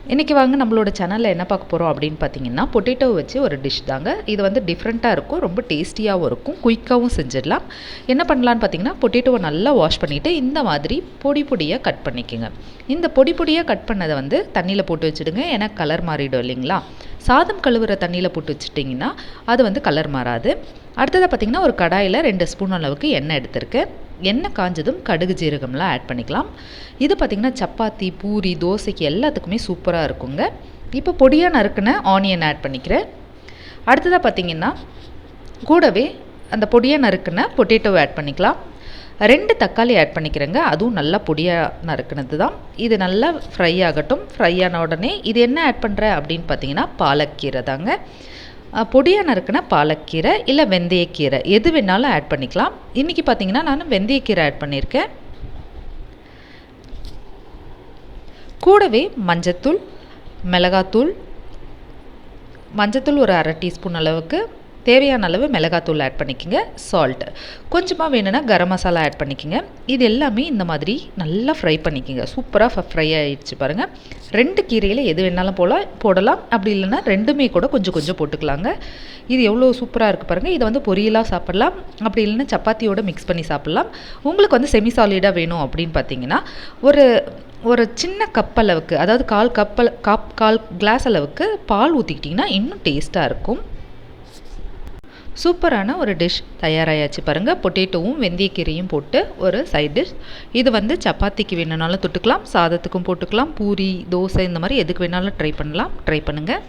இன்றைக்கி வாங்க நம்மளோட சேனலில் என்ன பார்க்க போகிறோம் அப்படின்னு பார்த்தீங்கன்னா, பொட்டேட்டோ வச்சு ஒரு டிஷ் தாங்க. இது வந்து டிஃப்ரெண்ட்டாக இருக்கும், ரொம்ப டேஸ்டியாகவும் இருக்கும், குயிக்காகவும் செஞ்சிடலாம். என்ன பண்ணலான்னு பார்த்தீங்கன்னா, பொட்டேட்டோவை நல்லா வாஷ் பண்ணிவிட்டு இந்த மாதிரி பொடி பொடியாக கட் பண்ணிக்கோங்க. இந்த பொடி பொடியாக கட் பண்ணதை வந்து தண்ணியில் போட்டு வச்சுடுங்க, ஏன்னா கலர் மாறிடும் இல்லைங்களா. சாதம் கழுவுற தண்ணியில் போட்டு வச்சுட்டிங்கன்னா அது வந்து கலர் மாறாது. அடுத்ததாக பார்த்திங்கன்னா, ஒரு கடாயில் 2 ஸ்பூன் அளவுக்கு எண்ணெய் எடுத்திருக்கேன். எண்ணெய் காஞ்சதும் கடுகு ஜீரகம்லாம் ஆட் பண்ணிக்கலாம். இது பார்த்திங்கன்னா சப்பாத்தி, பூரி, தோசைக்கு எல்லாத்துக்குமே சூப்பராக இருக்குங்க. இப்போ பொடியாக நறுக்கின ஆனியன் ஆட் பண்ணிக்கிறேன். அடுத்ததாக பார்த்திங்கன்னா கூடவே அந்த பொடியாக நறுக்கின பொட்டேட்டோவை ஆட் பண்ணிக்கலாம். 2 தக்காளி ஆட் பண்ணிக்கிறேங்க, அதுவும் நல்லா பொடியாக நறுக்கினது தான். இது நல்லா ஃப்ரை ஆகட்டும். ஃப்ரை ஆன உடனே இது என்ன ஆட் பண்ணுறேன் அப்படின்னு பார்த்தீங்கன்னா, பாலக்கீரை தாங்க. பொடியாக நறுக்கின பாலக்கீரை இல்லை வெந்தயக்கீரை எது வேணாலும் ஆட் பண்ணிக்கலாம். இன்றைக்கி பார்த்திங்கன்னா நான் வெந்தயக்கீரை ஆட் பண்ணியிருக்கேன். கூடவே மஞ்சத்தூள், மிளகாத்தூள், மஞ்சத்தூள் ஒரு 1/2 டீஸ்பூன் அளவுக்கு, தேவையான அளவு மிளகாத்தூள் ஆட் பண்ணிக்கோங்க. சால்ட் கொஞ்சமாக வேணும்னா கரம் மசாலா ஆட் பண்ணிக்கோங்க. இது எல்லாமே இந்த மாதிரி நல்லா ஃப்ரை பண்ணிக்கோங்க. சூப்பராக ஃப்ரை ஆகிடுச்சு பாருங்கள். 2 கீரையில் எது வேணாலும் போடலாம், அப்படி இல்லைன்னா 2மே கூட கொஞ்சம் கொஞ்சம் போட்டுக்கலாங்க. இது எவ்வளோ சூப்பராக இருக்குது பாருங்கள். இதை வந்து பொரியலாக சாப்பிட்லாம், அப்படி இல்லைன்னா சப்பாத்தியோடு மிக்ஸ் பண்ணி சாப்பிட்லாம். உங்களுக்கு வந்து செமி சாலிடாக வேணும் அப்படின்னு பார்த்தீங்கன்னா ஒரு சின்ன கப் அளவுக்கு, அதாவது கால் கிளாஸ் அளவுக்கு பால் ஊற்றிக்கிட்டிங்கன்னா இன்னும் டேஸ்ட்டாக இருக்கும். சூப்பரான ஒரு டிஷ் தயாராகியாச்சு பாருங்கள். பொட்டேட்டோவும் வெந்தயக்கீரையும் போட்டு ஒரு சைட் டிஷ். இது வந்து சப்பாத்திக்கு வேணுனாலும் தொட்டுக்கலாம், சாதத்துக்கும் போட்டுக்கலாம், பூரி, தோசை இந்த மாதிரி எதுக்கு வேணாலும் ட்ரை பண்ணுங்கள்.